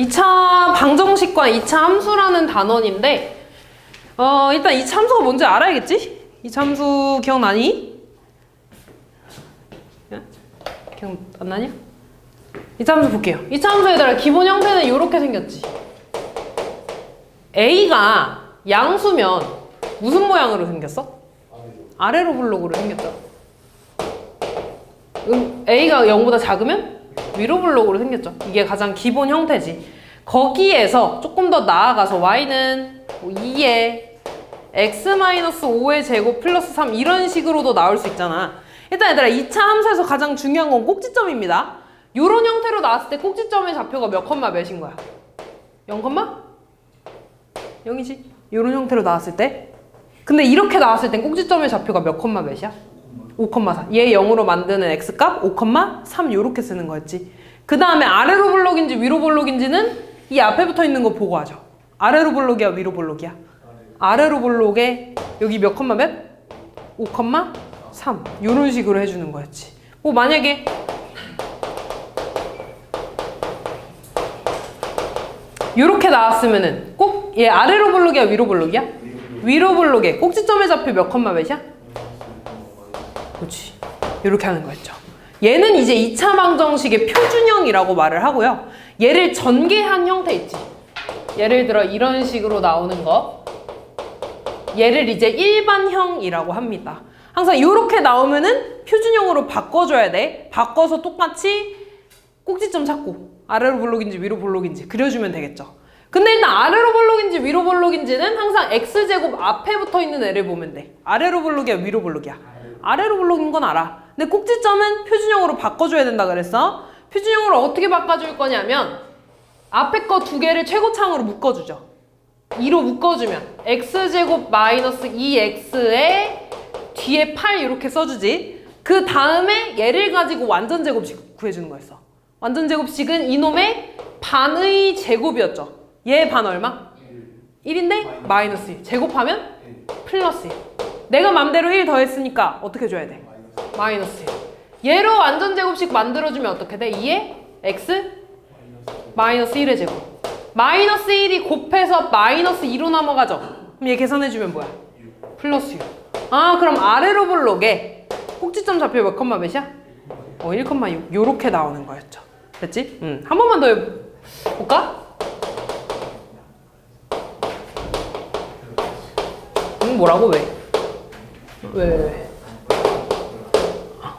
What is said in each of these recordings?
2차 방정식과 2차 함수라는 단원인데 일단 2차 함수가 뭔지 알아야겠지? 2차 함수 기억나니? 기억 안 나냐? 2차 함수 볼게요. 2차 함수 얘들아 기본 형태는 이렇게 생겼지. A가 양수면 무슨 모양으로 생겼어? 아래로 블록으로 생겼죠. A가 0보다 작으면 위로 블록으로 생겼죠. 이게 가장 기본 형태지. 거기에서 조금 더 나아가서 y는 2에 x-5의 제곱 플러스 3 이런 식으로도 나올 수 있잖아. 일단 얘들아 2차 함수에서 가장 중요한 건 꼭지점입니다. 이런 형태로 나왔을 때 꼭지점의 좌표가 몇 컴마 몇인 거야? 0 컴마? 0이지. 이런 형태로 나왔을 때. 근데 이렇게 나왔을 땐 꼭지점의 좌표가 몇 컴마 몇이야? 5,4. 얘 0으로 만드는 x값 5,3 요렇게 쓰는 거였지. 그 다음에 아래로 블록인지 위로 블록인지는 이 앞에 붙어 있는 거 보고 하죠. 아래로 블록이야 위로 블록이야? 아래로 블록에 여기 몇 컴마 몇? 5,3 요런 식으로 해주는 거였지. 뭐 만약에 요렇게 나왔으면은 꼭 얘 아래로 블록이야 위로 블록이야? 위로 블록에 꼭지점의 좌표 몇 컴마 몇이야? 그렇지. 이렇게 하는 거였죠. 얘는 이제 2차 방정식의 표준형이라고 말을 하고요. 얘를 전개한 형태 있지. 예를 들어 이런 식으로 나오는 거. 얘를 이제 일반형이라고 합니다. 항상 이렇게 나오면은 표준형으로 바꿔줘야 돼. 바꿔서 똑같이 꼭지점 찾고 아래로 블록인지 위로 블록인지 그려주면 되겠죠. 근데 일단 아래로 블록인지 위로 블록인지는 항상 x제곱 앞에 붙어 있는 애를 보면 돼. 아래로 블록이야 위로 블록이야? 아래로 블록인 건 알아. 근데 꼭지점은 표준형으로 바꿔줘야 된다 그랬어. 표준형으로 어떻게 바꿔줄 거냐면 앞에 거 두 개를 최고창으로 묶어주죠. 2로 묶어주면 x제곱 마이너스 2x에 뒤에 8 이렇게 써주지. 그 다음에 얘를 가지고 완전제곱식 구해주는 거였어. 완전제곱식은 이놈의 반의 제곱이었죠. 얘 반 얼마? 1인데 마이너스 1. 제곱하면 플러스 1. 내가 맘대로 1 더했으니까 어떻게 줘야 돼? 마이너스 1. 얘로 완전제곱식 만들어주면 어떻게 돼? 2에 x 마이너스 1의 제곱. 마이너스 1이 곱해서 마이너스 2로 넘어가죠? 그럼 얘 계산해주면 뭐야? 플러스 6. 아 그럼 아래로 블록에 꼭지점 좌표 몇 컴마 몇이야? 1,6 요렇게 나오는 거였죠. 됐지? 한 번만 더 해볼까? 뭐라고? 왜?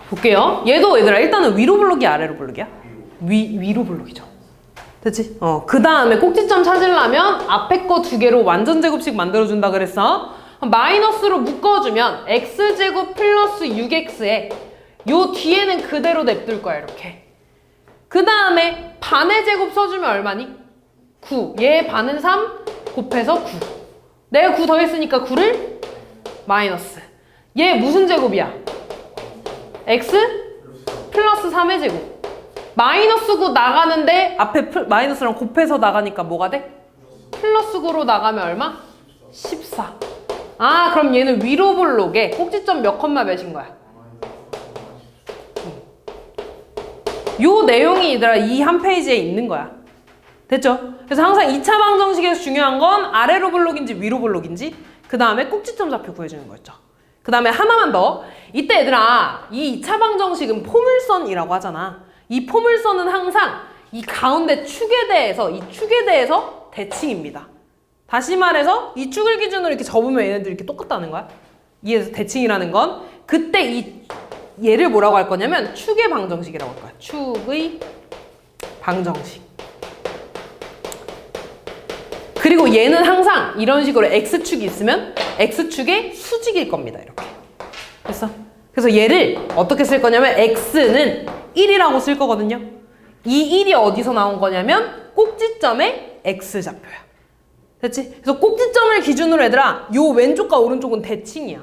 볼게요. 얘도 얘들아 일단은 위로 블록이야 아래로 블록이야? 위로 블록이죠. 됐지? 그 다음에 꼭지점 찾으려면 앞에 거 두 개로 완전제곱식 만들어준다 그랬어. 마이너스로 묶어주면 x제곱 플러스 6x에 요 뒤에는 그대로 냅둘 거야 이렇게. 그 다음에 반의 제곱 써주면 얼마니? 9. 얘 반은 3 곱해서 9. 내가 9 더했으니까 9를 마이너스. 얘 무슨 제곱이야? x 플러스 3의 제곱. 마이너스 9 나가는데 앞에 마이너스랑 곱해서 나가니까 뭐가 돼? 플러스 9로 나가면 얼마? 14. 아 그럼 얘는 위로 블록에 꼭지점 몇 컴마 몇인 거야? 요 내용이 얘들아 이 한 페이지에 있는 거야. 됐죠? 그래서 항상 2차 방정식에서 중요한 건 아래로 블록인지 위로 블록인지 그 다음에 꼭지점 좌표 구해주는 거였죠. 그 다음에 하나만 더. 이때 얘들아 이 2차 방정식은 포물선이라고 하잖아. 이 포물선은 항상 이 가운데 축에 대해서 이 축에 대해서 대칭입니다. 다시 말해서 이 축을 기준으로 이렇게 접으면 얘네들이 이렇게 똑같다는 거야. 이에서 대칭이라는 건 그때 이 얘를 뭐라고 할 거냐면 축의 방정식이라고 할 거야. 축의 방정식. 그리고 얘는 항상 이런 식으로 x축이 있으면 x축의 수직일 겁니다. 이렇게. 됐어? 그래서 얘를 어떻게 쓸 거냐면 x는 1이라고 쓸 거거든요. 이 1이 어디서 나온 거냐면 꼭지점의 x좌표야. 됐지? 그래서 꼭지점을 기준으로 얘들아 요 왼쪽과 오른쪽은 대칭이야.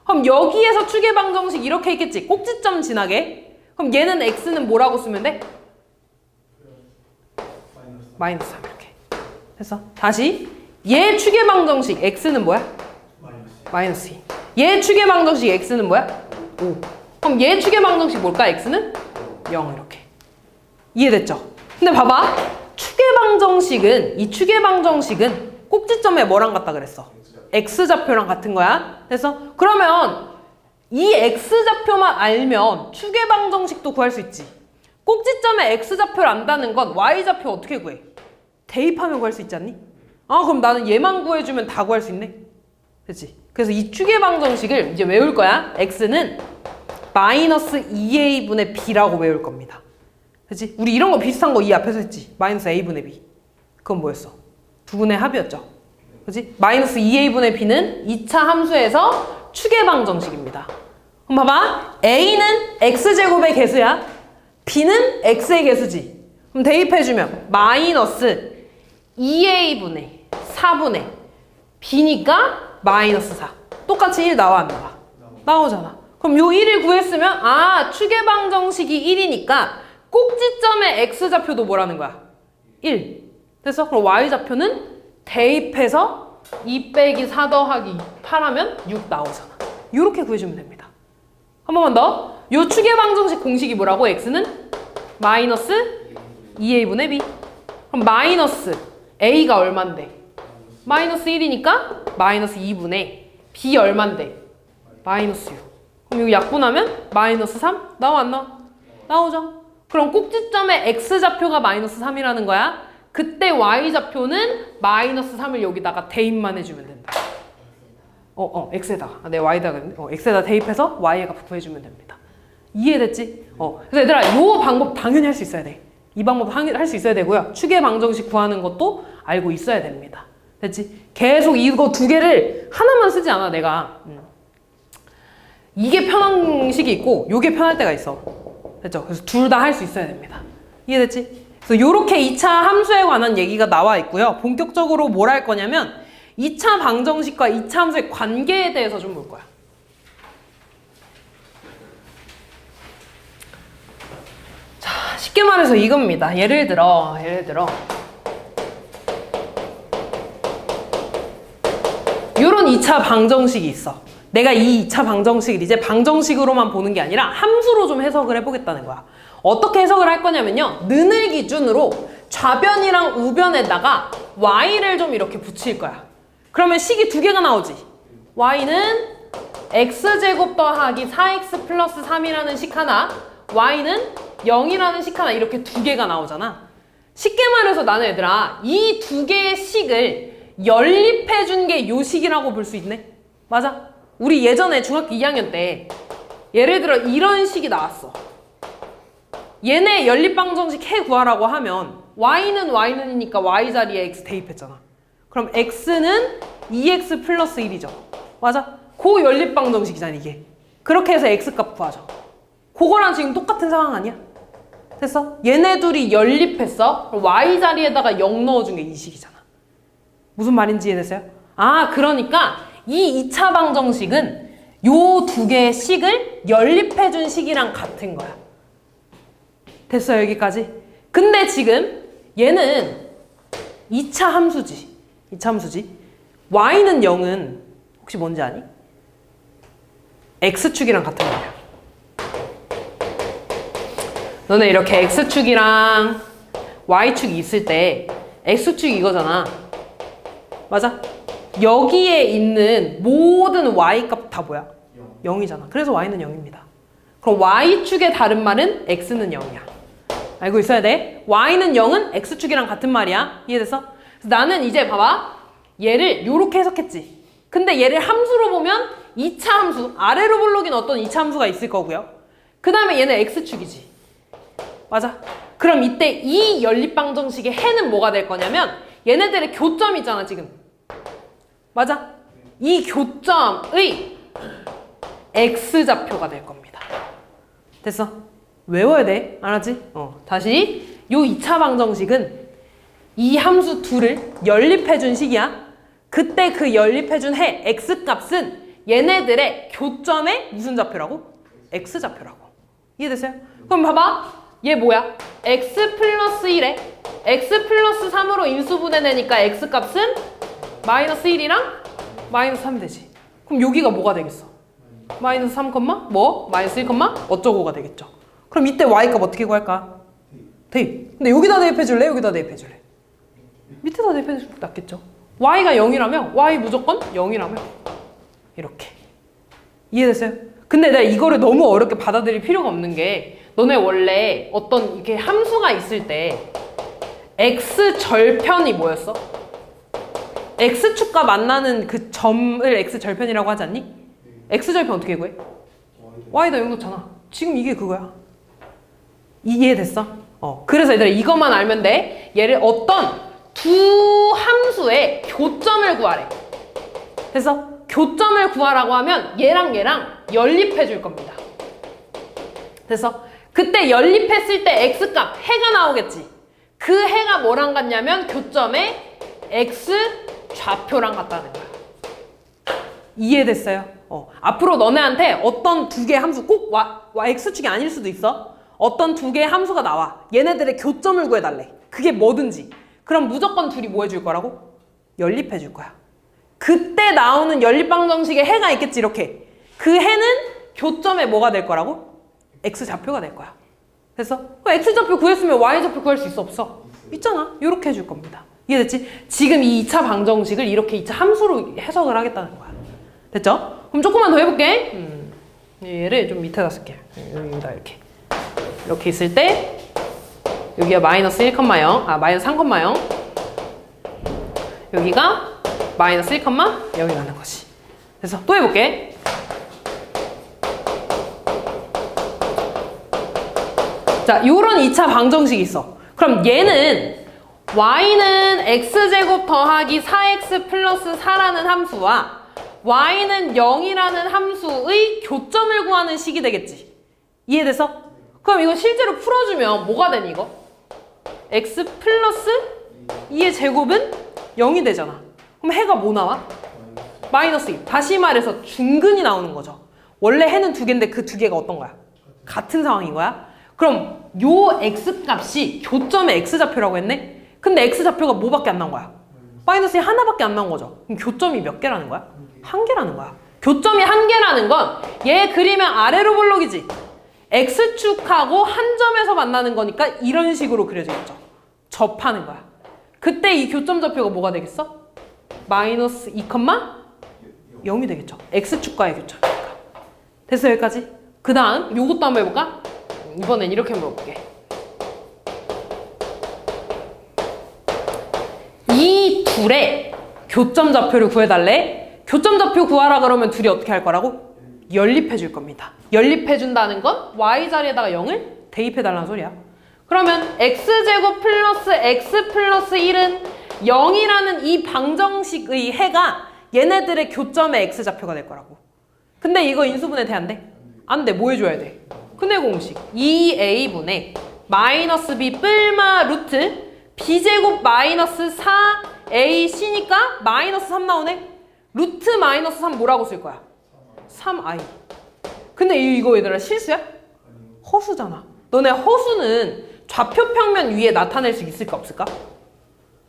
그럼 여기에서 축의 방정식 이렇게 있겠지? 꼭지점 지나게. 그럼 얘는 x는 뭐라고 쓰면 돼? 마이너스 3 이렇게. 됐어? 다시 얘 축의 방정식 x는 뭐야? 마이너스 2. 얘 축의 방정식 x는 뭐야? 5. 그럼 얘 축의 방정식 뭘까? x는 0 이렇게. 이해됐죠? 근데 봐봐. 축의 추계방정식은 이 추계방정식은 꼭지점에 뭐랑 같다 그랬어? X좌표랑 같은 거야. 됐어? 그러면 이 X좌표만 알면 추계방정식도 구할 수 있지. 꼭지점에 X좌표를 안다는 건 Y좌표 어떻게 구해? 대입하면 구할 수 있지 않니? 아, 그럼 나는 얘만 구해주면 다 구할 수 있네? 그치? 그래서 이 추계방정식을 이제 외울 거야. X는 마이너스 2A분의 B라고 외울 겁니다. 그치? 우리 이런 거 비슷한 거 이 앞에서 했지. 마이너스 A분의 B. 그건 뭐였어? 두 분의 합이었죠. 그치? 마이너스 2A분의 B는 2차 함수에서 추계방정식입니다. 그럼 봐봐. A는 X제곱의 개수야. B는 X의 개수지. 그럼 대입해주면 마이너스 2A분의 4분의 B니까 마이너스 4. 똑같이 1 나와 안 나와? 나오잖아. 그럼 요 1을 구했으면 아 추계방정식이 1이니까 꼭지점의 X좌표도 뭐라는 거야? 1. 됐어? 그럼 Y좌표는 대입해서 2 빼기 4 더하기 8 하면 6 나오잖아. 요렇게 구해주면 됩니다. 한 번만 더. 요 추계방정식 공식이 뭐라고? X는 마이너스 2A분의 B. 그럼 마이너스 A가 얼만데? 마이너스 1이니까 마이너스 2분의 B 얼만데? 마이너스 6. 그럼 이거 약분하면 마이너스 3? 나와 안 나와? 나오죠. 그럼 꼭지점의 X좌표가 마이너스 3이라는 거야. 그때 Y좌표는 마이너스 3을 여기다가 대입만 해주면 된다. X에다가. 네, Y에다가. X에다 대입해서 Y의 값 구해주면 됩니다. 이해됐지? 그래서 얘들아, 요 방법 당연히 할 수 있어야 돼. 이 방법 할 수 있어야 되고요. 추계방정식 구하는 것도 알고 있어야 됩니다. 됐지? 계속 이거 두 개를 하나만 쓰지 않아, 내가. 이게 편한 식이 있고, 요게 편할 때가 있어. 됐죠? 그래서 둘 다 할 수 있어야 됩니다. 이해됐지? 그래서 요렇게 2차 함수에 관한 얘기가 나와 있고요. 본격적으로 뭘 할 거냐면, 2차 방정식과 2차 함수의 관계에 대해서 좀 볼 거야. 자, 쉽게 말해서 이겁니다. 예를 들어 요런 2차 방정식이 있어. 내가 이 2차 방정식을 이제 방정식으로만 보는 게 아니라 함수로 좀 해석을 해보겠다는 거야. 어떻게 해석을 할 거냐면요. 는을 기준으로 좌변이랑 우변에다가 y를 좀 이렇게 붙일 거야. 그러면 식이 두 개가 나오지. y는 x제곱 더하기 4x 플러스 3이라는 식 하나, y는 0이라는 식 하나, 이렇게 두 개가 나오잖아. 쉽게 말해서 나는 얘들아, 이 두 개의 식을 연립해 준 게 요 식이라고 볼 수 있네? 맞아? 우리 예전에 중학교 2학년 때 예를 들어 이런 식이 나왔어. 얘네 연립방정식 해 구하라고 하면 y는 y는이니까 y 자리에 x 대입했잖아. 그럼 x는 2x 플러스 1이죠. 맞아? 그 연립방정식이잖아 이게. 그렇게 해서 x값 구하죠. 그거랑 지금 똑같은 상황 아니야? 됐어? 얘네 둘이 연립했어. 그럼 y 자리에다가 0 넣어준 게 이 식이잖아. 무슨 말인지 이해됐어요? 아, 그러니까 이 2차 방정식은 요 두 개의 식을 연립해준 식이랑 같은 거야. 됐어, 여기까지? 근데 지금 얘는 2차 함수지. 2차 함수지. y는 0은 혹시 뭔지 아니? x축이랑 같은 거야. 너네 이렇게 x축이랑 y축이 있을 때 x축이 이거잖아. 맞아? 여기에 있는 모든 y값 다 뭐야? 0이잖아. 그래서 y는 0입니다. 그럼 y축의 다른 말은 x는 0이야. 알고 있어야 돼. y는 0은 x축이랑 같은 말이야. 이해됐어? 그래서 나는 이제 봐봐. 얘를 요렇게 해석했지. 근데 얘를 함수로 보면 2차 함수, 아래로 볼록인 어떤 2차 함수가 있을 거고요. 그 다음에 얘는 x축이지. 맞아? 그럼 이때 이 연립방정식의 해는 뭐가 될 거냐면 얘네들의 교점이 있잖아 지금. 맞아? 이 교점의 x좌표가 될 겁니다. 됐어? 외워야 돼. 알았지? 다시 요 2차 방정식은 이 함수 둘을 연립해준 식이야. 그때 그 연립해준 해 x값은 얘네들의 교점의 무슨 좌표라고? x좌표라고. 이해됐어요? 그럼 봐봐. 얘 뭐야? x 플러스 1에 x 플러스 3으로 인수분해내니까 x값은 마이너스 1이랑 마이너스 3 되지. 그럼 여기가 뭐가 되겠어? 마이너스 3, 마이너스 1, 어쩌고가 되겠죠. 그럼 이때 y값 어떻게 구할까? 대입. 근데 여기다 대입해줄래? 여기다 대입해줄래? 밑에다 대입해주면 낫겠죠. y가 0이라면 y 무조건 0이라면 이렇게. 이해됐어요? 근데 내가 이거를 너무 어렵게 받아들일 필요가 없는 게 너네 원래 어떤 이렇게 함수가 있을 때 x 절편이 뭐였어? x축과 만나는 그 점을 x 절편이라고 하지 않니? x 절편 어떻게 구해? y다 0 놓잖아. 지금 이게 그거야. 이해됐어? 그래서 얘들아 이것만 알면 돼. 얘를 어떤 두 함수의 교점을 구하래. 그래서 교점을 구하라고 하면 얘랑 연립해 줄 겁니다. 그래서 그때 연립했을 때 x값 해가 나오겠지. 그 해가 뭐랑 같냐면 교점의 x 좌표랑 같다는 거야. 이해됐어요? 앞으로 너네한테 어떤 두 개의 함수 꼭 x축이 아닐 수도 있어. 어떤 두 개의 함수가 나와. 얘네들의 교점을 구해달래. 그게 뭐든지. 그럼 무조건 둘이 뭐 해줄 거라고? 연립해 줄 거야. 그때 나오는 연립방정식에 해가 있겠지 이렇게. 그 해는 교점에 뭐가 될 거라고? x좌표가 될 거야. 그래서 x좌표 구했으면 y좌표 구할 수 있어 없어? 있잖아. 이렇게 해줄 겁니다. 이해됐지? 지금 이 2차 방정식을 이렇게 2차 함수로 해석을 하겠다는 거야. 됐죠? 그럼 조금만 더 해볼게. 얘를 좀 밑에다 쓸게. 여기다 이렇게. 이렇게 있을 때 여기가 마이너스 1,0, 마이너스 3,0. 여기가 마이너스 1,0이라는 거지. 그래서 또 해볼게. 자, 요런 2차 방정식이 있어. 그럼 얘는 y는 x제곱 더하기 4x 플러스 4라는 함수와 y는 0이라는 함수의 교점을 구하는 식이 되겠지. 이해돼서? 그럼 이거 실제로 풀어주면 뭐가 되니 이거? x 플러스 2의 제곱은 0이 되잖아. 그럼 해가 뭐 나와? 마이너스 2. 다시 말해서 중근이 나오는 거죠. 원래 해는 두 개인데 그 두 개가 어떤 거야? 같은 상황인 거야? 그럼 요 x값이 교점의 x좌표라고 했네? 근데 x좌표가 뭐밖에 안 나온 거야? 마이너스 2 하나밖에 안 나온 거죠. 그럼 교점이 몇 개라는 거야? 한 개라는 거야. 교점이 한 개라는 건 얘 그리면 아래로 볼록이지. x축하고 한 점에서 만나는 거니까 이런 식으로 그려져 있죠. 접하는 거야. 그때 이 교점 좌표가 뭐가 되겠어? 마이너스 2, 0이 되겠죠. x축과의 교점이니까. 됐어 여기까지? 그 다음 요것도 한번 해볼까? 이번엔 이렇게 물어볼게. 이 둘의 교점 좌표를 구해달래. 교점 좌표 구하라 그러면 둘이 어떻게 할 거라고? 연립해 줄 겁니다. 연립해 준다는 건 y 자리에다가 0을 대입해 달라는 소리야. 그러면 x제곱 플러스 x 플러스 1은 0이라는 이 방정식의 해가 얘네들의 교점의 x좌표가 될 거라고. 근데 이거 인수분해 돼 안 돼? 안 돼. 뭐 해줘야 돼? 근해 공식 2a분의 마이너스 b 뿔마 루트 b제곱 마이너스 4ac니까 마이너스 3 나오네? 루트 마이너스 3 뭐라고 쓸 거야? 3i. 근데 이거 얘들아 실수야? 허수잖아. 너네 허수는 좌표 평면 위에 나타낼 수 있을까 없을까?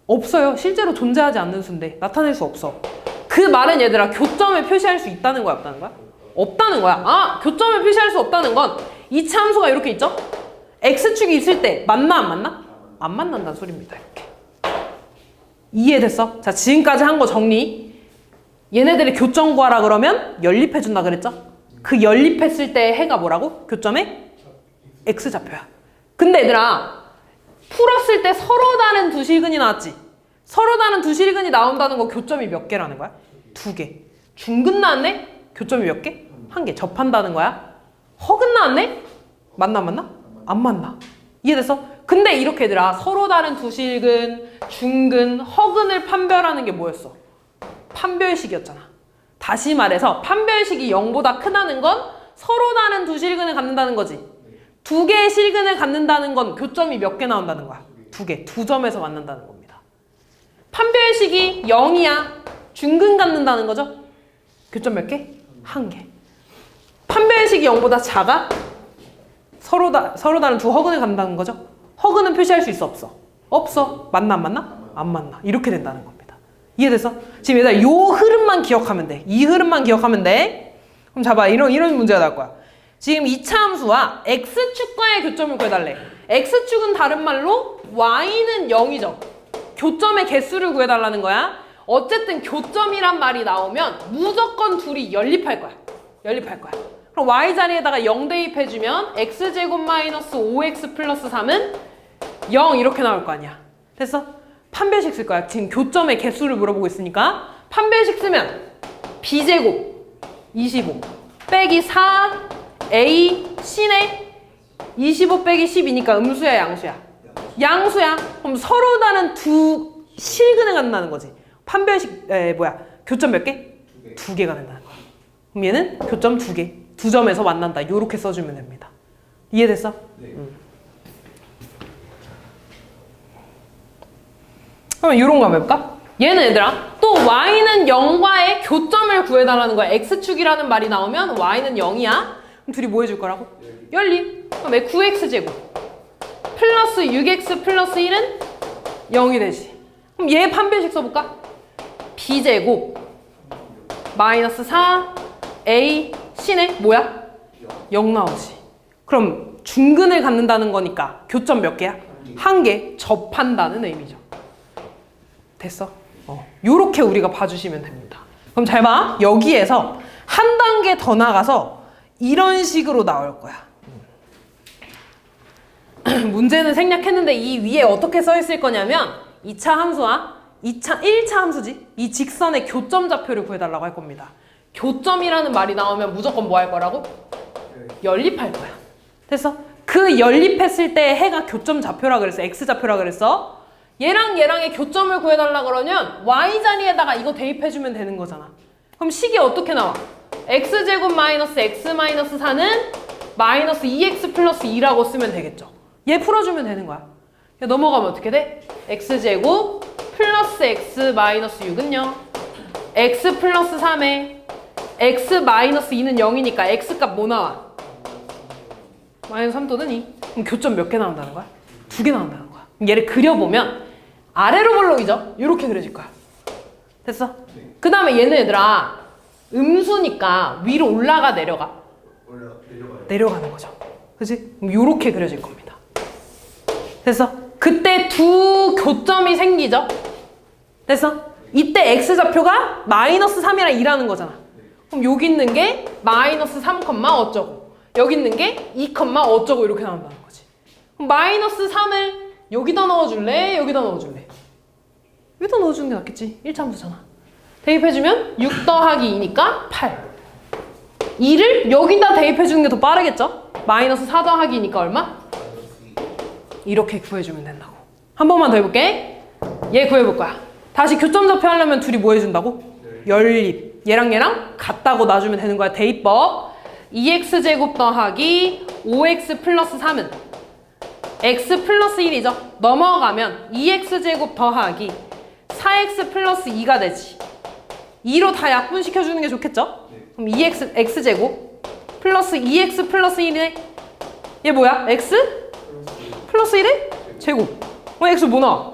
없어요. 실제로 존재하지 않는 수인데 나타낼 수 없어. 그 말은 얘들아 교점을 표시할 수 있다는 거야 없다는 거야? 없다는 거야. 아, 교점을 표시할 수 없다는 건 이차 함수가 이렇게 있죠? x축이 있을 때 만나 안 만나? 안 만난다는 소리입니다. 이렇게. 이해됐어? 자, 지금까지 한 거 정리. 얘네들의 교점 구하라 그러면 연립해준다 그랬죠? 그 연립했을 때 해가 뭐라고? 교점의 x좌표야. 근데 얘들아 풀었을 때 서로 다른 두 실근이 나왔지? 서로 다른 두 실근이 나온다는 거 교점이 몇 개라는 거야? 2개. 중근 나왔네? 교점이 몇 개? 1개. 접한다는 거야. 허근 나왔네? 만나 안 만나? 안 만나. 이해됐어? 근데 이렇게 얘들아 서로 다른 두 실근, 중근, 허근을 판별하는 게 뭐였어? 판별식이었잖아. 다시 말해서 판별식이 0보다 크다는 건 서로 다른 두 실근을 갖는다는 거지. 두 개의 실근을 갖는다는 건 교점이 몇 개 나온다는 거야? 2개. 두 점에서 만난다는 겁니다. 판별식이 0이야. 중근 갖는다는 거죠? 교점 몇 개? 1개. 판별식이 0보다 작아? 서로 다른 두 허근을 갖는다는 거죠? 허근은 표시할 수 있어 없어? 없어. 만나 안 만나? 안 만나. 이렇게 된다는 겁니다. 이해됐어? 지금 얘들아 요 흐름만 기억하면 돼. 이 흐름만 기억하면 돼. 그럼 잡아. 이런 문제가 나올 거야. 지금 2차 함수와 x축과의 교점을 구해달래. x축은 다른 말로 y는 0이죠. 교점의 개수를 구해달라는 거야. 어쨌든 교점이란 말이 나오면 무조건 둘이 연립할 거야. 연립할 거야. 그럼 y 자리에다가 0 대입해주면 x제곱 마이너스 5x 플러스 3은 0 이렇게 나올 거 아니야. 됐어? 판별식 쓸 거야. 지금 교점의 개수를 물어보고 있으니까 판별식 쓰면 b제곱 25 빼기 4 a c네 25 빼기 10이니까 음수야 양수야? 양수야. 그럼 서로 다른 두 실근에 간다는 거지. 판별식 교점 몇 개? 두 개가 된다는 거야. 그럼 얘는 교점 두 개. 두 점에서 만난다. 요렇게 써주면 됩니다. 이해됐어? 네. 그럼 요런 거 한번 해볼까? 얘는 얘들아 또 y는 0과의 교점을 구해달라는 거야. x축이라는 말이 나오면 y는 0이야. 그럼 둘이 뭐 해줄 거라고? 연립. 그럼 9x제곱 플러스 6x 플러스 1은 0이 되지. 그럼 얘 판별식 써볼까? b제곱 마이너스 4 a c네 뭐야? 0 나오지. 그럼 중근을 갖는다는 거니까 교점 몇 개야? 한 개. 접한다는 의미죠. 됐어? 요렇게 우리가 봐주시면 됩니다. 그럼 잘 봐. 여기에서 한 단계 더 나가서 이런 식으로 나올 거야. 문제는 생략했는데 이 위에 어떻게 써 있을 거냐면 2차 함수와 1차 함수지? 이 직선의 교점 좌표를 구해달라고 할 겁니다. 교점이라는 말이 나오면 무조건 뭐 할 거라고? 연립할 거야. 됐어? 그 연립했을 때 해가 교점 좌표라 그랬어? x 좌표라 그랬어? 얘랑 얘랑의 교점을 구해달라 그러면 y 자리에다가 이거 대입해주면 되는 거잖아. 그럼 식이 어떻게 나와? x제곱 마이너스 x 마이너스 4는 마이너스 2x 플러스 2라고 쓰면 되겠죠. 얘 풀어주면 되는 거야. 넘어가면 어떻게 돼? x제곱 플러스 x 마이너스 6은요? x 플러스 3에 x 마이너스 2는 0이니까 x값 뭐 나와? 마이너스 3 또는 2. 그럼 교점 몇 개 나온다는 거야? 2개 나온다는 거야. 그럼 얘를 그려보면 아래로 볼록이죠? 이렇게 그려질 거야. 됐어? 그 다음에 얘는 얘들아 음수니까 위로 올라가 내려가? 내려가는 거죠. 그치? 그럼 요렇게 그려질 겁니다. 됐어? 그때 두 교점이 생기죠? 됐어? 이때 x좌표가 마이너스 3이랑 2라는 거잖아. 그럼 여기 있는 게 마이너스 3, 어쩌고 여기 있는 게 2, 어쩌고 이렇게 나온다는 거지. 그럼 마이너스 3을 여기다 넣어줄래? 여기다 넣어줄래? 여기다 넣어주는 게 낫겠지. 1차 함수잖아. 대입해주면 6 더하기 2니까 8. 2를 여기다 대입해주는 게 더 빠르겠죠? 마이너스 4 더하기 2니까 얼마? 이렇게 구해주면 된다고. 한 번만 더 해볼게. 얘 구해볼 거야. 다시 교점 좌표 하려면 둘이 뭐 해준다고? 연립. 얘랑 얘랑 같다고 놔주면 되는 거야. 대입법. 2x제곱 더하기 5x 플러스 3은 x 플러스 1이죠. 넘어가면 2x제곱 더하기 4x 플러스 2가 되지. 2로 다 약분시켜주는 게 좋겠죠? 그럼 2x, x제곱 플러스 2x 플러스 1에 얘 뭐야? x? 플러스 1에? 제곱. x 뭐 나와?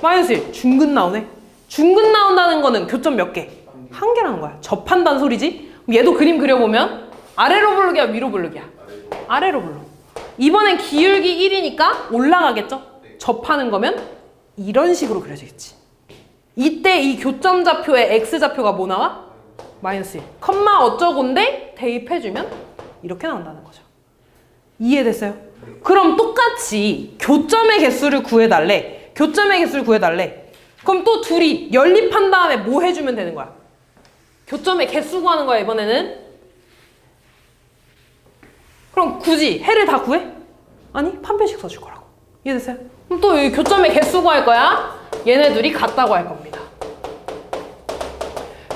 마이너스 1. 중근 나오네. 중근 나온다는 거는 교점 몇 개? 한 개라는 거야. 접한다는 소리지? 그럼 얘도 그림 그려보면 아래로 볼록이야? 위로 볼록이야? 아래로 볼록. 이번엔 기울기 1이니까 올라가겠죠? 접하는 거면 이런 식으로 그려지겠지. 이때 이 교점 좌표의 x좌표가 뭐 나와? 마이너스 1. 컴마 어쩌고인데 대입해주면 이렇게 나온다는 거죠. 이해됐어요? 그럼 똑같이 교점의 개수를 구해달래. 교점의 개수를 구해달래. 그럼 또 둘이 연립한 다음에 뭐 해주면 되는 거야? 교점의 개수 구하는 거야 이번에는. 그럼 굳이 해를 다 구해? 아니 판별식 써줄 거라고. 이해됐어요? 그럼 또 여기 교점의 개수 구할 거야. 얘네 둘이 같다고 할 겁니다.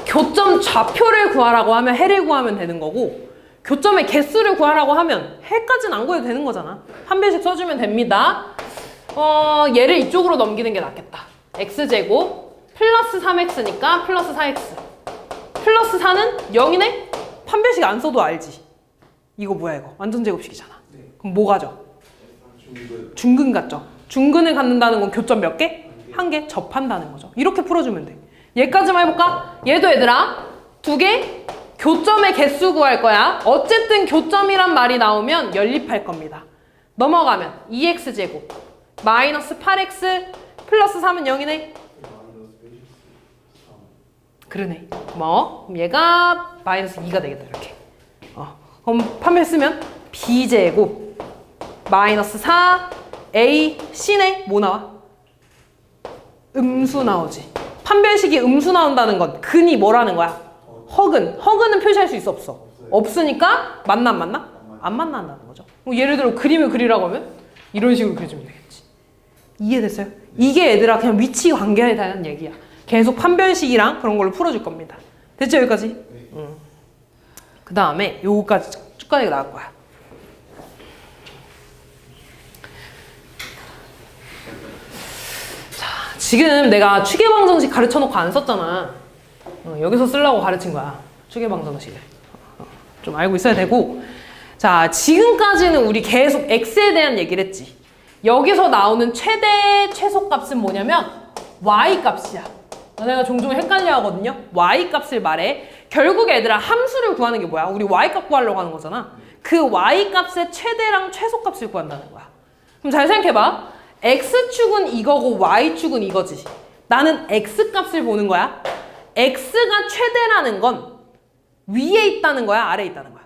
교점 좌표를 구하라고 하면 해를 구하면 되는 거고 교점의 개수를 구하라고 하면 해까지는 안 구해도 되는 거잖아. 판별식 써주면 됩니다. 얘를 이쪽으로 넘기는 게 낫겠다. x제곱 플러스 3x니까 플러스 4x 플러스 4는 0이네? 판별식 안 써도 알지. 이거 뭐야 이거? 완전제곱식이잖아. 그럼 뭐 가죠? 중근 같죠? 중근을 갖는다는 건 교점 몇 개? 한 개 접한다는 거죠. 이렇게 풀어주면 돼. 얘까지만 해볼까? 얘도 얘들아 2개 교점의 개수 구할 거야. 어쨌든 교점이란 말이 나오면 연립할 겁니다. 넘어가면 2x제곱 마이너스 8x 플러스 3은 0이네. 그러네. 고마워. 그럼 얘가 마이너스 2가 되겠다. 이렇게. 그럼 판별 쓰면 b제곱 마이너스 4 a c네. 뭐 나와? 음수 나오지. 판별식이 음수 나온다는 건 근이 뭐라는 거야? 허근은 표시할 수 있어 없어? 없으니까 만나 안 만나? 안 만난다는 거죠. 예를 들어 그림을 그리라고 하면 이런 식으로 그려주면 되겠지. 이해됐어요? 이게 얘들아 그냥 위치 관계에 대한 얘기야. 계속 판별식이랑 그런 걸로 풀어줄 겁니다. 됐죠 여기까지? 네. 그 다음에 요거까지 쭉까지 나올 거야. 자, 지금 내가 추계방정식 가르쳐놓고 안 썼잖아. 여기서 쓰려고 가르친 거야. 추계방정식을. 좀 알고 있어야 되고. 자, 지금까지는 우리 계속 x에 대한 얘기를 했지. 여기서 나오는 최대 최소값은 뭐냐면 y 값이야. 너네가 종종 헷갈려 하거든요. y 값을 말해. 결국 얘들아 함수를 구하는 게 뭐야? 우리 y 값 구하려고 하는 거잖아. 그 y 값의 최대랑 최소값을 구한다는 거야. 그럼 잘 생각해봐. x축은 이거고 y축은 이거지. 나는 x 값을 보는 거야. x가 최대라는 건 위에 있다는 거야? 아래에 있다는 거야?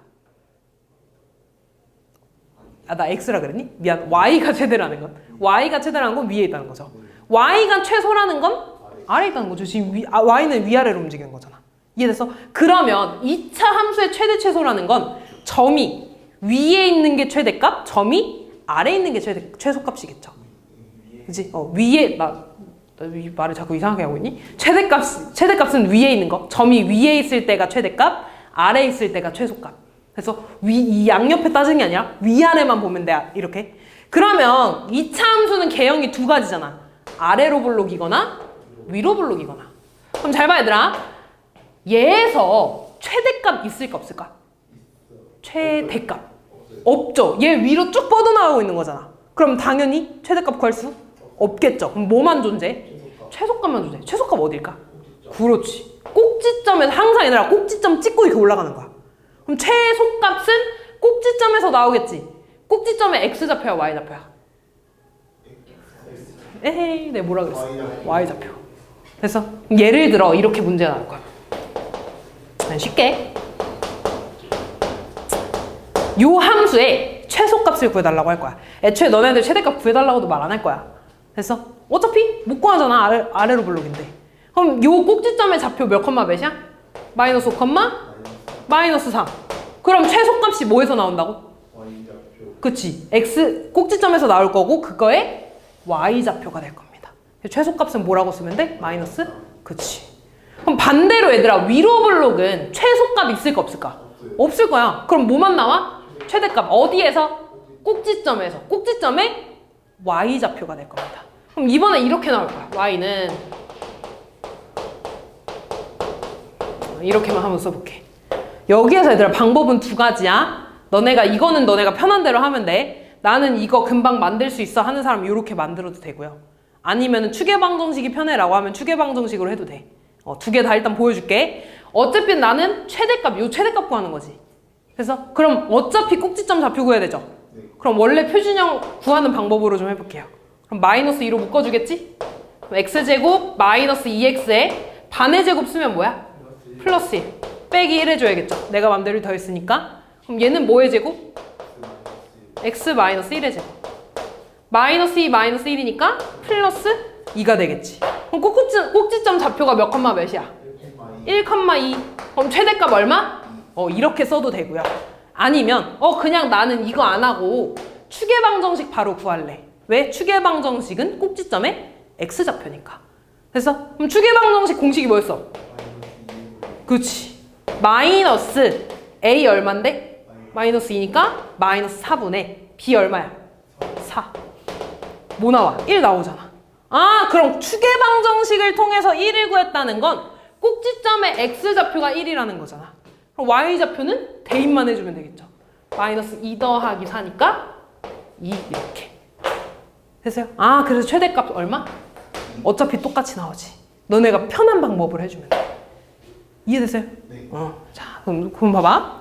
아, 나 x라 그랬니? 미안. y가 최대라는 건. y가 최대라는 건 위에 있다는 거죠. y가 최소라는 건 아래에 있다는 거죠. 지금 y는 위아래로 움직이는 거잖아. 이해됐어? 그러면 2차 함수의 최대 최소라는 건 점이 위에 있는 게 최대값, 점이 아래에 있는 게 최소값이겠죠. 그치? 위에, 나 이 말을 자꾸 이상하게 하고 있니? 최대값은 위에 있는 거. 점이 위에 있을 때가 최대값, 아래에 있을 때가 최소값. 그래서 이 양옆에 따지는 게 아니라 위아래만 보면 돼. 이렇게. 그러면 2차 함수는 개형이 두 가지잖아. 아래로 볼록이거나 위로 볼록이거나. 그럼 잘 봐 얘들아. 얘에서 최대값 있을까 없을까? 최대값. 없죠. 얘 위로 쭉 뻗어나가고 있는 거잖아. 그럼 당연히 최대값 구할 수 없겠죠. 그럼 뭐만 존재? 최소값만 존재. 최소값 어딜까? 그렇지. 꼭지점에서 항상 얘들아 꼭지점 찍고 이렇게 올라가는 거야. 그럼 최소값은 꼭지점에서 나오겠지. 꼭지점에 x좌표야 y좌표야? 에헤이 내가 뭐라 그랬어? y좌표. 됐어? 예를 들어 이렇게 문제가 나올 거야. 쉽게 요 함수의 최소값을 구해달라고 할 거야. 애초에 너네들 최대값 구해달라고도 말 안 할 거야. 됐어? 어차피 못 구하잖아. 아래로 볼록인데. 그럼 요 꼭지점의 좌표 몇 컴마 몇이야? 마이너스 5 컴마? 마이너스 3. 그럼 최소값이 뭐에서 나온다고? y좌표. 그치. x 꼭지점에서 나올 거고 그거의 y좌표가 될 겁니다. 최소값은 뭐라고 쓰면 돼? 마이너스? 그치. 그럼 반대로 얘들아 위로 블록은 최소값 있을까 없을까? 없을 거야. 그럼 뭐만 나와? 최대값. 어디에서? 꼭지점에서. 꼭지점에 y좌표가 될 겁니다. 그럼 이번에 이렇게 나올 거야. y는 이렇게만 한번 써볼게. 여기에서 얘들아 방법은 두 가지야. 이거는 너네가 편한 대로 하면 돼. 나는 이거 금방 만들 수 있어 하는 사람 이렇게 만들어도 되고요. 아니면 추계방정식이 편해라고 하면 추계방정식으로 해도 돼. 두 개 다 일단 보여줄게. 어차피 나는 요 최대값 구하는 거지. 그래서 그럼 어차피 꼭지점 좌표 구해야 되죠. 그럼 원래 표준형 구하는 방법으로 좀 해볼게요. 그럼 마이너스 2로 묶어주겠지? 그럼 x제곱 마이너스 2x에 반의 제곱 쓰면 뭐야? 플러스 1 빼기 1 해줘야겠죠. 내가 맘대로 더했으니까. 그럼 얘는 뭐의 제곱? x 마이너스 1의 제곱. 마이너스 2 마이너스 1이니까 플러스 2가 되겠지. 그럼 꼭지점 좌표가 몇 컴마 몇이야? 1,2. 그럼 최대값 얼마? 이렇게 써도 되고요. 아니면 그냥 나는 이거 안 하고 추계방정식 바로 구할래. 왜? 추계방정식은 꼭지점에 x좌표니까. 됐어? 그럼 추계방정식 공식이 뭐였어? 그렇지. 마이너스 a 얼만데? 마이너스 2니까 마이너스 4분의 b 얼마야? 4. 뭐 나와? 1 나오잖아. 아, 그럼 추계방정식을 통해서 1을 구했다는 건 꼭지점의 x좌표가 1이라는 거잖아. 그럼 y좌표는 대입만 해주면 되겠죠. 마이너스 2 더하기 4니까 2 이렇게. 됐어요? 아, 그래서 최대값 얼마? 어차피 똑같이 나오지. 너네가 편한 방법을 해주면 돼. 이해됐어요? 네. 자, 그럼 봐봐.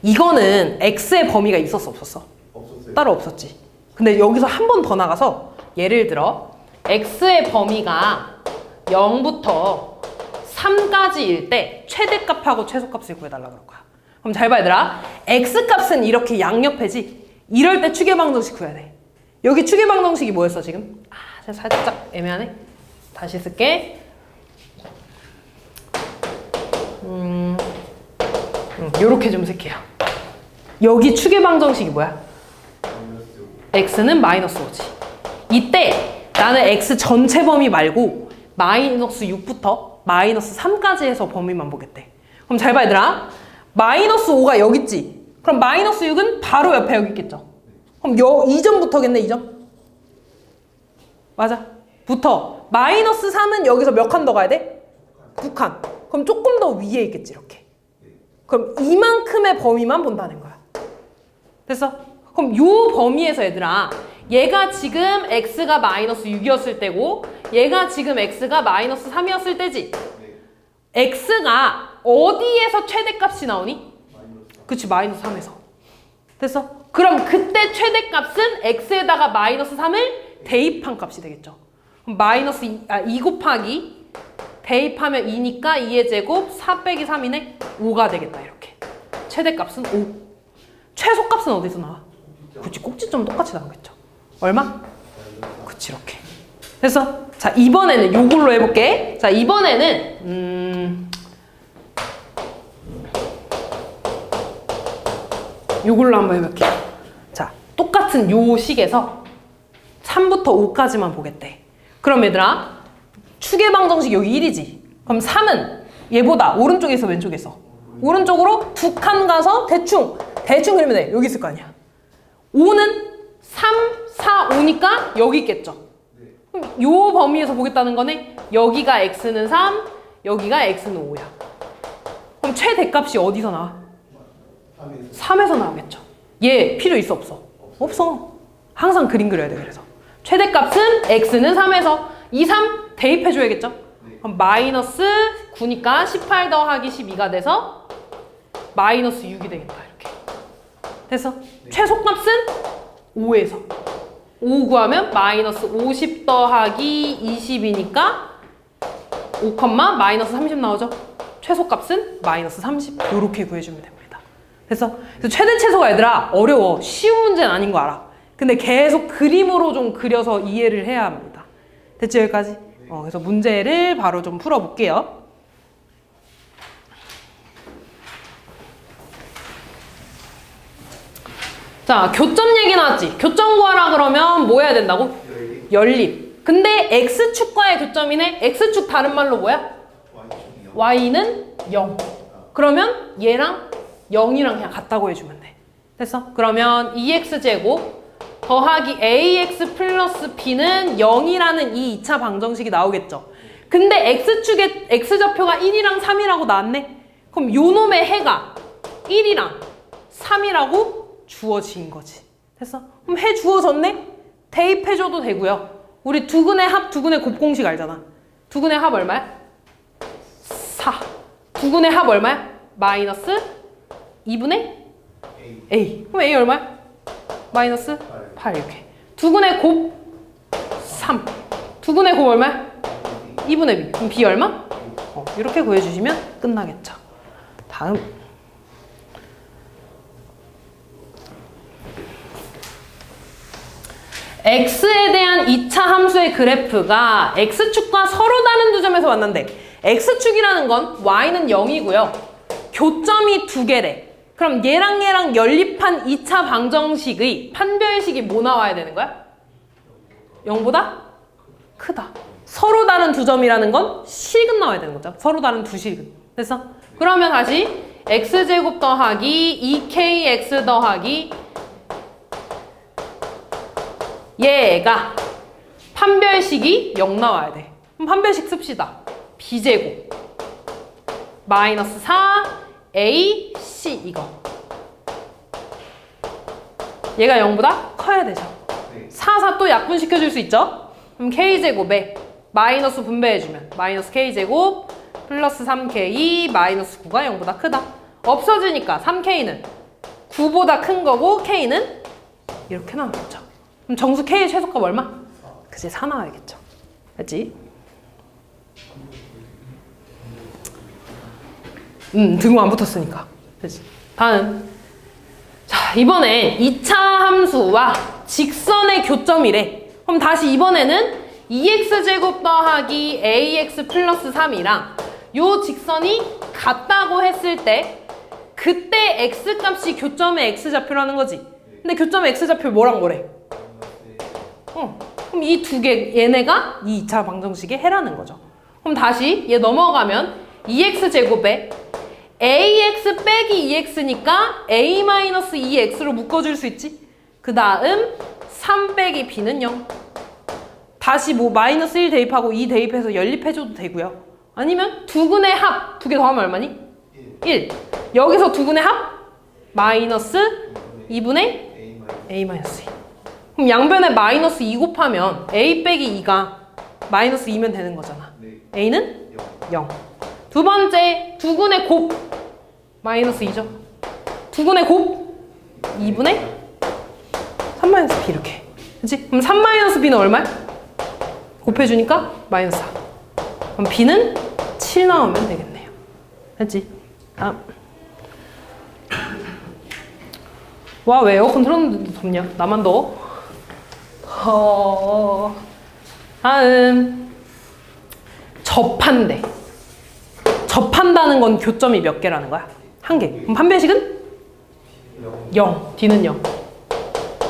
이거는 x의 범위가 있었어 없었어? 없었어요. 따로 없었지. 근데 여기서 한 번 더 나가서 예를 들어 x의 범위가 0부터 3까지일 때 최대값하고 최소값을 구해달라 그럴 거야. 그럼 잘 봐 얘들아. x값은 이렇게 양옆에지. 이럴 때 추계방정식 구해야 돼. 여기 추계방정식이 뭐였어 지금? 아, 살짝 애매하네. 다시 쓸게. 요렇게 좀 쓸게요. 여기 추계방정식이 뭐야? x는 마이너스 5지. 이때 나는 x 전체 범위 말고 마이너스 6부터 마이너스 3까지 해서 범위만 보겠대. 그럼 잘 봐 얘들아. 마이너스 5가 여기 있지. 그럼 마이너스 6은 바로 옆에 여기 있겠죠. 그럼 2점부터겠네 2점. 맞아. 부터. 마이너스 3은 여기서 몇 칸 더 가야 돼? 9칸. 그럼 조금 더 위에 있겠지 이렇게. 그럼 이만큼의 범위만 본다는 거야. 됐어? 그럼 요 범위에서 얘들아, 얘가 지금 x가 마이너스 6이었을 때고 얘가 지금 x가 마이너스 3이었을 때지. x가 어디에서 최대값이 나오니? 그치, 마이너스 3에서. 됐어? 그럼 그때 최대값은 x에다가 마이너스 3을 대입한 값이 되겠죠. 그럼 마이너스 2 곱하기 대입하면 2니까 2의 제곱 4 빼기 3이네 5가 되겠다 이렇게. 최대값은 5. 최소값은 어디서 나와? 그치, 꼭지점 똑같이 나오겠죠. 얼마? 그치, 이렇게. 됐어? 자, 이번에는 요걸로 해볼게. 자, 이번에는 요걸로 한번 해볼게. 자, 똑같은 요 식에서 3부터 5까지만 보겠대. 그럼 얘들아, 추계방정식 여기 1이지. 그럼 3은 얘보다 오른쪽에서 왼쪽에서 오른쪽으로 2칸 가서 대충 그리면 돼. 여기 있을 거 아니야. 5는 3, 4, 5니까 여기 있겠죠. 그럼 요 범위에서 보겠다는 거네. 여기가 x는 3, 여기가 x는 5야. 그럼 최대값이 어디서 나와? 3에서 나오겠죠. 얘 필요 있어 없어? 없어. 항상 그림 그려야 돼. 그래서 최대값은 x는 3에서 2, 3 대입해줘야겠죠. 그럼 마이너스 9니까 18 더하기 12가 돼서 마이너스 6이 되겠다. 이렇게. 됐어? 최소값은 5에서 5 구하면 마이너스 50 더하기 20이니까 5, 마이너스 30 나오죠? 최소값은 마이너스 30 이렇게 구해주면 됩니다. 됐어? 그래서 최대 최소가 얘들아 어려워. 쉬운 문제는 아닌 거 알아. 근데 계속 그림으로 좀 그려서 이해를 해야 합니다. 됐죠 여기까지? 그래서 문제를 바로 좀 풀어볼게요. 자, 교점 얘기 나왔지? 교점 구하라 그러면 뭐 해야 된다고? 연립. 근데 x축과의 교점이네? x축 다른 말로 뭐야? y는 0. 그러면 얘랑 0이랑 그냥 같다고 해주면 돼. 됐어? 그러면 2x제곱 더하기 ax 플러스 b는 0이라는 이 2차 방정식이 나오겠죠. 근데 x축의 x좌표가 1이랑 3이라고 나왔네? 그럼 요 놈의 해가 1이랑 3이라고 주어진 거지. 됐어? 그럼 해 주어졌네? 대입해줘도 되고요. 우리 두근의 합, 두근의 곱공식 알잖아. 두근의 합 얼마야? 4. 두근의 합 얼마야? 마이너스 2분의 a. 그럼 a 얼마야? 마이너스 8 이렇게. 두근의 곱 3. 두근의 곱 얼마야? 2분의 b. 그럼 b 얼마? 이렇게 구해주시면 끝나겠죠. 다음. x에 대한 2차 함수의 그래프가 x축과 서로 다른 두 점에서 만난대. x축이라는 건 y는 0이고요. 교점이 2개래. 그럼 얘랑 연립한 2차 방정식의 판별식이 뭐 나와야 되는 거야? 0보다 크다. 서로 다른 두 점이라는 건 식은 나와야 되는 거죠. 서로 다른 두 식은. 됐어? 그러면 다시 x제곱 더하기 2kx 더하기 얘가 판별식이 0 나와야 돼. 그럼 판별식 씁시다. b제곱 마이너스 4 a c 이거. 얘가 0보다 커야 되죠. 4 또 약분시켜줄 수 있죠. 그럼 k제곱에 마이너스 분배해주면 마이너스 k제곱 플러스 3k 마이너스 9가 0보다 크다. 없어지니까 3k는 9보다 큰 거고 k는 이렇게 나오겠죠. 그럼 정수 k의 최소값 얼마? 그치, 4 나와야겠죠. 됐지? 등호 안 붙었으니까. 됐지? 다음. 자, 이번엔 2차 함수와 직선의 교점이래. 그럼 다시 이번에는 2x제곱 더하기 ax 플러스 3이랑 요 직선이 같다고 했을 때 그때 x값이 교점의 x좌표라는 거지. 근데 교점의 x좌표 뭐랑 뭐래? 그럼 이 두 개, 얘네가 이 2차 방정식의 해라는 거죠. 그럼 다시 얘 넘어가면 2x제곱에 ax 빼기 2x니까 a-2x로 묶어줄 수 있지. 그 다음 3 빼기 b는 0. 다시 뭐 마이너스 1 대입하고 2 대입해서 연립해줘도 되고요. 아니면 두근의 합, 두 개 더하면 얼마니? 1. 여기서 두근의 합? 마이너스 2분의 a-2. 그럼 양변에 마이너스 2 곱하면 a 빼기 2가 마이너스 2면 되는 거잖아. a는 0. 두 번째, 두근의 곱 마이너스 2죠. 두근의 곱 2분의 3 마이너스 b 이렇게. 그치? 그럼 3 마이너스 b는 얼마야? 곱해주니까 마이너스 4. 그럼 b는 7 나오면 되겠네요. 됐지? 다음. 와, 왜 에어컨 틀었는데도 덥냐? 나만 더워? 다음. 접한대. 접한다는 건 교점이 몇 개라는 거야? 1개. 그럼 판별식은? 0. D는 0.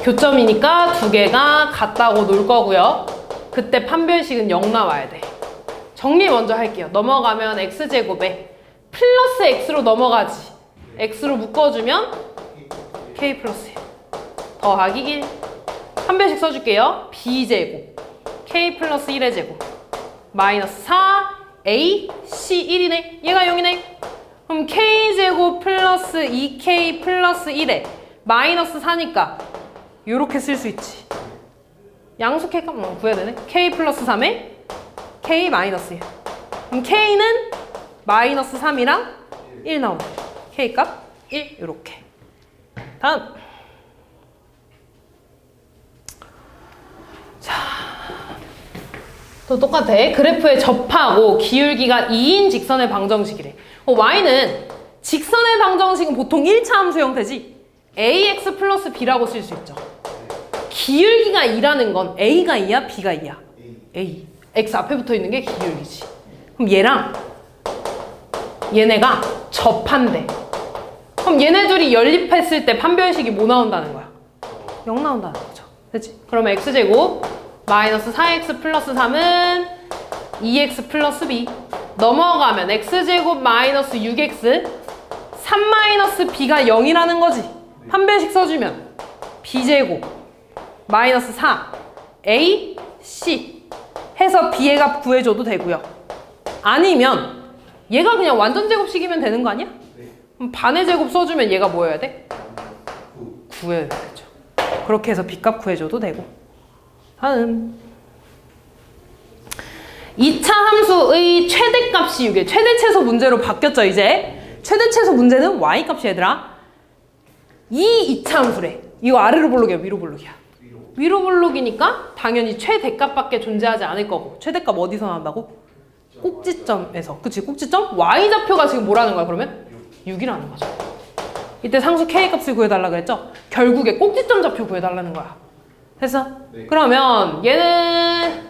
교점이니까 두 개가 같다고 놀 거고요. 그때 판별식은 0 나와야 돼. 정리 먼저 할게요. 넘어가면 x제곱에 플러스 x로 넘어가지. x로 묶어주면 k 플러스 1 더하기 1. 판별식 써줄게요. b제곱 k 플러스 1의 제곱 마이너스 4 a c 1이네. 얘가 0이네. 그럼 k제곱 플러스 2k 플러스 1에 마이너스 4니까 요렇게 쓸 수 있지. 양수 k값 구해야 되네. k 플러스 3에 k 마이너스 1. 그럼 k는 마이너스 3이랑 1 나오네. k 값 1 요렇게. 다음. 자, 또 똑같아. 그래프에 접하고 기울기가 2인 직선의 방정식이래. y는 직선의 방정식은 보통 1차 함수 형태지. ax 플러스 b라고 쓸 수 있죠. 기울기가 2라는 건 a가 2야? b가 2야? a. x 앞에 붙어 있는 게 기울기지. 그럼 얘랑 얘네가 접한대. 그럼 얘네 둘이 연립했을 때 판별식이 뭐 나온다는 거야? 0 나온다는 거죠. 됐지? 그러면 x제곱 마이너스 4x 플러스 3은 2x 플러스 b. 넘어가면 x제곱 마이너스 6x 3 마이너스 b가 0이라는 거지. 판별식 써주면 b제곱 마이너스 4 a c 해서 b의 값 구해줘도 되고요. 아니면 얘가 그냥 완전 제곱식이면 되는 거 아니야? 그럼 반의 제곱 써주면 얘가 뭐여야 돼? 9여야 되죠. 그렇게 해서 b값 구해줘도 되고. 다음. 2차 함수의 최대값이 6에 최대최소 문제로 바뀌었죠. 이제 최대최소 문제는 y값이 얘들아 이 2차 함수래. 이거 아래로 볼록이야 위로 볼록이야? 위로 볼록이니까 당연히 최대값밖에 존재하지 않을 거고. 최대값 어디서 나온다고? 꼭지점에서. 그치? 꼭지점? y좌표가 지금 뭐라는 거야 그러면? 6이라는 거죠. 이때 상수 k값을 구해달라고 했죠? 결국에 꼭지점 좌표 구해달라는 거야. 됐어? 네. 그러면 얘는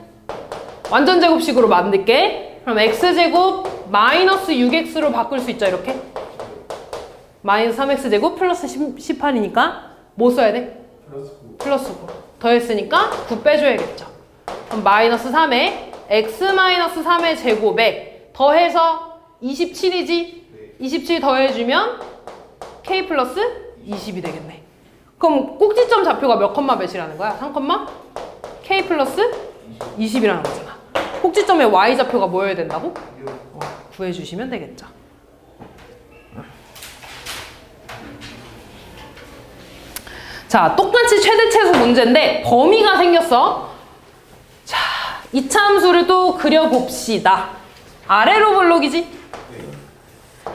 완전 제곱식으로 만들게. 그럼 x제곱 마이너스 6x로 바꿀 수 있죠 이렇게? 마이너스 3x제곱 플러스 18이니까 뭐 써야 돼? 플러스 9. 더했으니까 9 빼줘야겠죠. 그럼 마이너스 3에 x 마이너스 3의 제곱에 더해서 27이지? 27 더해주면 k 플러스 20이 되겠네. 그럼 꼭지점 좌표가 몇 컴마 몇이라는 거야? 3 컴마? k 플러스 20이라는 거잖아. 꼭지점의 y좌표가 뭐여야 된다고? 구해주시면 되겠죠. 자, 똑같이 최대최소 문제인데 범위가 생겼어. 자, 2차 함수를 또 그려봅시다. 아래로 볼록이지?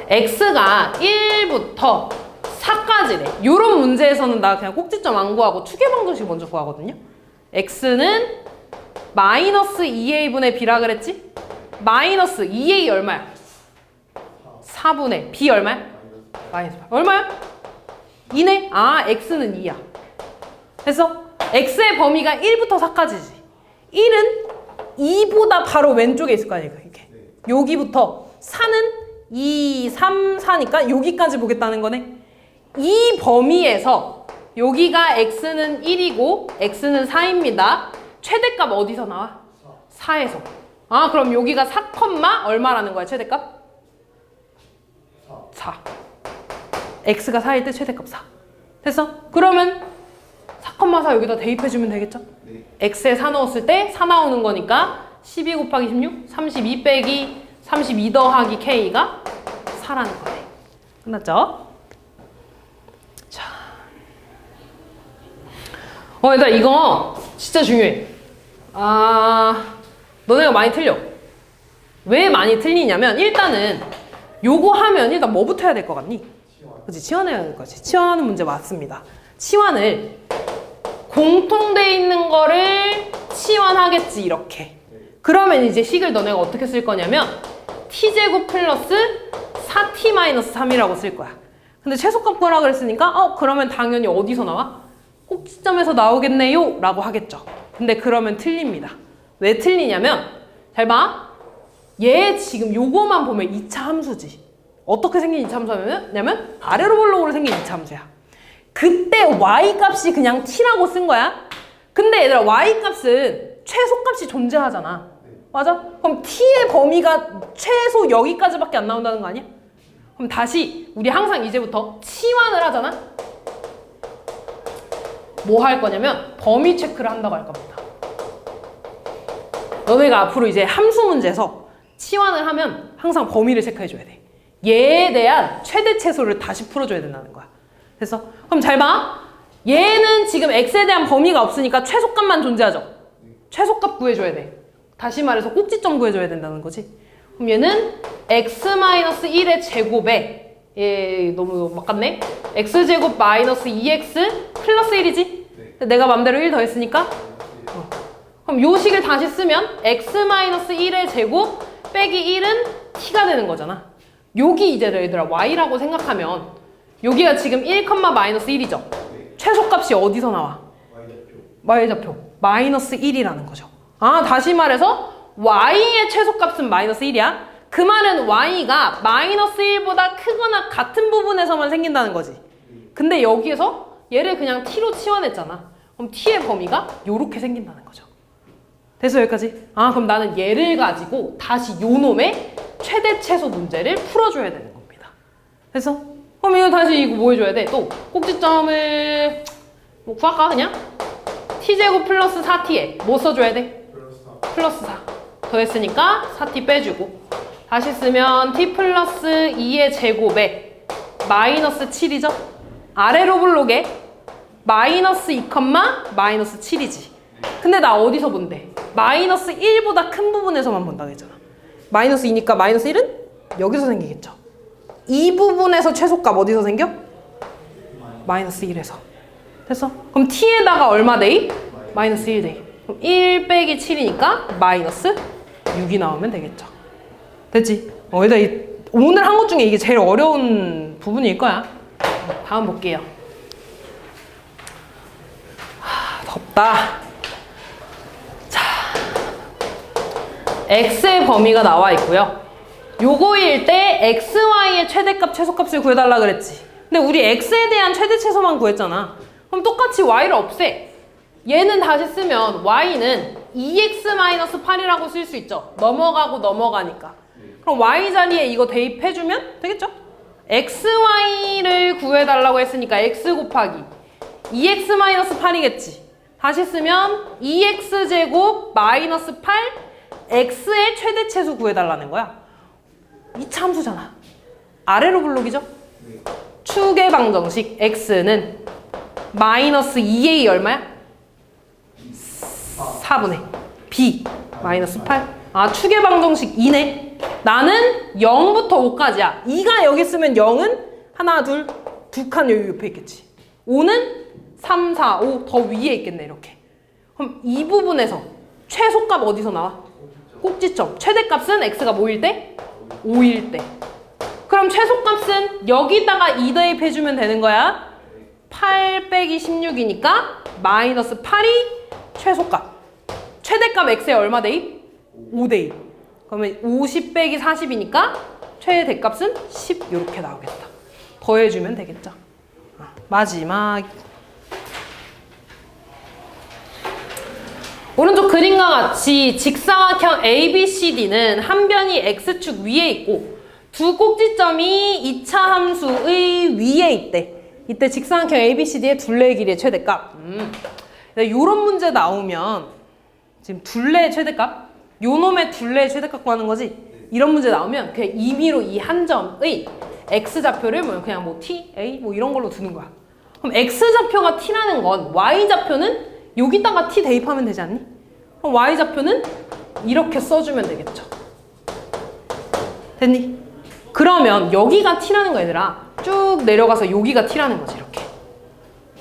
x가 1부터 4까지래. 요런 문제에서는 나 그냥 꼭지점 안 구하고 추계방정식 먼저 구하거든요. x는 마이너스 2a분의 b라 그랬지? 마이너스 2a 얼마야? 4분의 b 얼마야? 마이너스 8. 얼마야? 2네? 아, x는 2야. 됐어? x의 범위가 1부터 4까지지. 1은 2보다 바로 왼쪽에 있을 거 아니야, 이렇게. 여기부터 4는 2, 3, 4니까 여기까지 보겠다는 거네. 이 범위에서 여기가 x는 1이고 x는 4입니다. 최대값 어디서 나와? 4에서. 아, 그럼 여기가 4, 얼마라는 거야, 최대값? 4. x가 4일 때 최대값 4. 됐어? 그러면 4,4 여기다 대입해주면 되겠죠? 네. x에 4 넣었을 때 4 나오는 거니까 12 곱하기 16, 32 빼기 32 더하기 k가 4라는 거네. 끝났죠? 자. 일단 이거 진짜 중요해. 너네가 많이 틀려. 왜 많이 틀리냐면 일단은 요거 하면 일단 뭐부터 해야 될 것 같니? 그치, 치환해야 될 거지. 치환하는 문제 맞습니다. 치환을 공통돼 있는 거를 치환하겠지, 이렇게. 그러면 이제 식을 너네가 어떻게 쓸 거냐면 t제곱 플러스 4t-3이라고 쓸 거야. 근데 최소값 구하라 그랬으니까 그러면 당연히 어디서 나와? 꼭지점에서 나오겠네요 라고 하겠죠. 근데 그러면 틀립니다. 왜 틀리냐면 잘 봐. 얘 지금 요거만 보면 2차 함수지. 어떻게 생긴 2차 함수냐면 아래로 볼록으로 생긴 2차 함수야. 그때 y 값이 그냥 t라고 쓴 거야. 근데 얘들아 y 값은 최소값이 존재하잖아. 맞아? 그럼 t의 범위가 최소 여기까지밖에 안 나온다는 거 아니야? 그럼 다시 우리 항상 이제부터 치환을 하잖아. 뭐 할 거냐면 범위 체크를 한다고 할 겁니다. 너네가 앞으로 이제 함수 문제에서 치환을 하면 항상 범위를 체크해줘야 돼. 얘에 대한 최대 최소를 다시 풀어줘야 된다는 거야. 됐어? 그럼 잘 봐. 얘는 지금 x에 대한 범위가 없으니까 최소값만 존재하죠. 최소값 구해줘야 돼. 다시 말해서 꼭지점 구해줘야 된다는 거지. 그럼 얘는 x-1의 제곱에 너무 막같네. x제곱 마이너스 2x 플러스 1이지? 내가 맘대로 1 더했으니까 그럼 요 식을 다시 쓰면 x-1의 제곱 빼기 1은 t가 되는 거잖아. 여기 이제 얘들아 y라고 생각하면 여기가 지금 1, 마이너스 1이죠. 최소값이 어디서 나와? y좌표. 마이너스 1이라는 거죠. 다시 말해서 y의 최소값은 마이너스 1이야. 그 말은 y가 마이너스 1보다 크거나 같은 부분에서만 생긴다는 거지. 근데 여기에서 얘를 그냥 t로 치환했잖아. 그럼 t의 범위가 요렇게 생긴다는 거죠. 됐어, 여기까지? 그럼 나는 얘를 가지고 다시 요 놈의 최대 최소 문제를 풀어줘야 되는 겁니다. 됐어? 그럼 이거 다시 이거 뭐 해줘야 돼? 또 꼭지점을 뭐 구할까 그냥? t제곱 플러스 4t에 뭐 써줘야 돼? 플러스 4 더했으니까 4t 빼주고 다시 쓰면 t 플러스 2의 제곱에 마이너스 7이죠? 아래로 블록에 마이너스 2, 마이너스 7이지. 근데 나 어디서 본대? 마이너스 1보다 큰 부분에서만 본다고 했잖아. 마이너스 2니까 마이너스 1은 여기서 생기겠죠. 이 부분에서 최소값 어디서 생겨? 마이너스 1에서. 됐어? 그럼 t에다가 얼마 데이? 마이너스 1 데이. 그럼 1 빼기 7이니까 마이너스 6이 나오면 되겠죠. 됐지? 일단 오늘 한 것 중에 이게 제일 어려운 부분일 거야. 다음 볼게요. 덥다. 자, x의 범위가 나와 있고요. 요거일 때 xy의 최대값, 최소값을 구해달라 그랬지. 근데 우리 x에 대한 최대 최소만 구했잖아. 그럼 똑같이 y를 없애. 얘는 다시 쓰면 y는 2x-8이라고 쓸 수 있죠. 넘어가고 넘어가니까. 그럼 y 자리에 이거 대입해주면 되겠죠? xy를 구해달라고 했으니까 x 곱하기 2x-8이겠지. 다시 쓰면 2x제곱 마이너스 8 x의 최대 최소 구해달라는 거야. 2차 함수잖아. 아래로 블록이죠? 축의 방정식 x는 마이너스 2a 얼마야? 4분의 b 마이너스 8. 축의 방정식 2네. 나는 0부터 5까지야. 2가 여기 있으면 0은 하나, 둘, 두 칸 여기 옆에 있겠지. 5는 3, 4, 5 더 위에 있겠네, 이렇게. 그럼 이 부분에서 최소값 어디서 나와? 꼭지점. 최대값은 x가 뭐일 때? 5일 때. 그럼 최소값은 여기다가 2 대입해주면 되는 거야. 8 빼기 16이니까 마이너스 8이 최소값. 최대값 x에 얼마 대입? 5 대입. 그러면 50 빼기 40이니까 최대값은 10 이렇게 나오겠다. 더해주면 되겠죠. 마지막. 오른쪽 그림과 같이 직사각형 ABCD는 한 변이 x축 위에 있고 두 꼭지점이 2차 함수의 위에 있대. 이때 직사각형 ABCD의 둘레의 길이의 최대값. 이런 문제 나오면 지금 둘레의 최대값? 요 놈의 둘레의 최대값 구하는 거지? 이런 문제 나오면 그냥 임의로 이 한 점의 x좌표를 그냥 뭐 t, a 뭐 이런 걸로 두는 거야. 그럼 x좌표가 t라는 건 y좌표는 여기다가 t 대입하면 되지 않니? 그럼 y좌표는 이렇게 써주면 되겠죠. 됐니? 그러면 여기가 t라는 거 얘들아. 쭉 내려가서 여기가 t라는 거지 이렇게.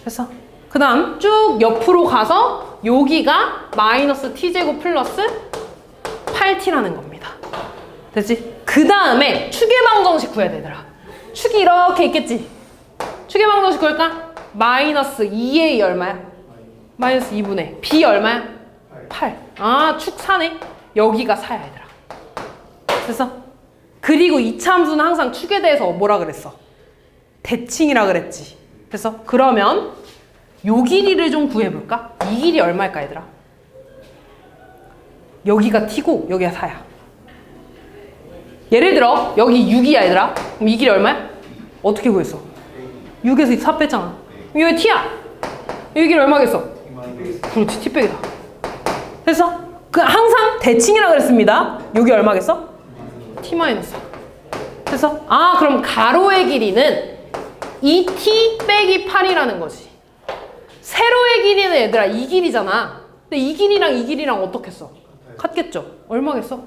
됐어? 그 다음 쭉 옆으로 가서 여기가 마이너스 t제곱 플러스 8t라는 겁니다. 됐지? 그 다음에 추계방정식 구해야 되더라. 축이 이렇게 있겠지? 추계방정식 구할까? 마이너스 2a 얼마야? 마이너스 2분의 b 얼마야? 8. 아, 축 4네? 여기가 4야 얘들아. 됐어? 그리고 2차 함수는 항상 축에 대해서 뭐라 그랬어? 대칭이라 그랬지. 됐어? 그러면 요 길이를 좀 구해볼까? 이 길이 얼마일까 얘들아? 여기가 t고 여기가 4야. 예를 들어 여기 6이야 얘들아. 그럼 이 길이 얼마야? 어떻게 구했어? 6에서 4 뺐잖아. 그럼 여기 t야. 여기 길이 얼마겠어? 그렇지, t 빼기다. 됐어? 그 항상 대칭이라 그랬습니다. 여기 얼마겠어? t 마이너스. 됐어? 아, 그럼 가로의 길이는 2t 빼기 8이라는 거지. 세로의 길이는 얘들아 이 길이잖아. 근데 이 길이랑 이 길이랑 어떻겠어? 같겠죠? 얼마겠어?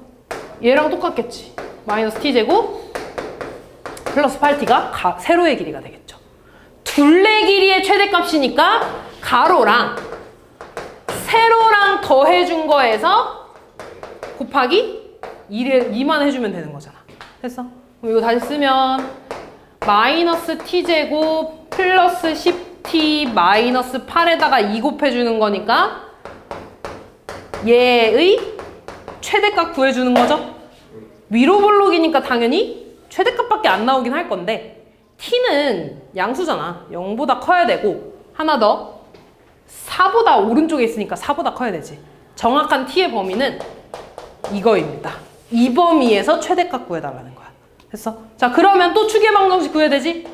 얘랑 똑같겠지. 마이너스 t제곱 플러스 8t가 세로의 길이가 되겠죠. 둘레 길이의 최대값이니까 가로랑 세로랑 더해준 거에서 곱하기 2만 해주면 되는 거잖아. 됐어? 그럼 이거 다시 쓰면 마이너스 t제곱 플러스 10t 마이너스 8에다가 2 곱해주는 거니까 얘의 최대값 구해주는 거죠. 위로 볼록이니까 당연히 최대값밖에 안 나오긴 할 건데 t는 양수잖아. 0보다 커야 되고 하나 더 4보다 오른쪽에 있으니까 4보다 커야 되지. 정확한 t의 범위는 이거입니다. 이 범위에서 최대값 구해달라는 거야. 됐어? 자, 그러면 또 추계방정식 구해야 되지?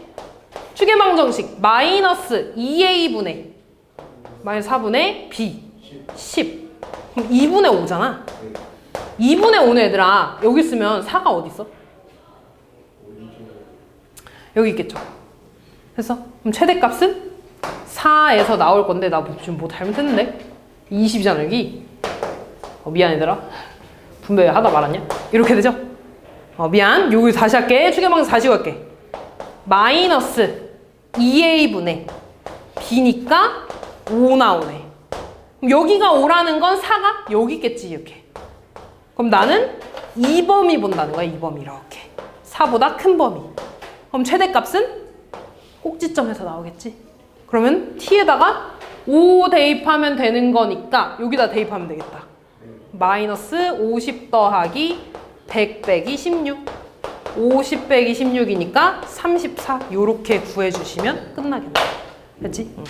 추계방정식 마이너스 2a분의 마이너스 4분의 b 10. 그럼 2분의 5잖아. 2분의 5는 얘들아 여기 쓰면 4가 어디 있어? 여기 있겠죠. 됐어? 그럼 최대값은 4에서 나올 건데 나 지금 뭐 잘못했는데? 20이잖아 여기. 미안 얘들아. 분배 하다 말았냐? 이렇게 되죠? 미안. 여기 다시 할게. 추계방정식 다시 할게. 마이너스 2a분의 b니까 5 나오네. 그럼 여기가 5라는 건 4가 여기 있겠지 이렇게. 그럼 나는 이 범위 본다는 거야. 이 범위 이렇게. 4보다 큰 범위. 그럼 최대값은 꼭지점에서 나오겠지. 그러면 t에다가 5 대입하면 되는 거니까 여기다 대입하면 되겠다. 마이너스 50 더하기 100 빼기 16. 50 빼기 16이니까 34. 요렇게 구해주시면 끝나겠네. 됐지? 응.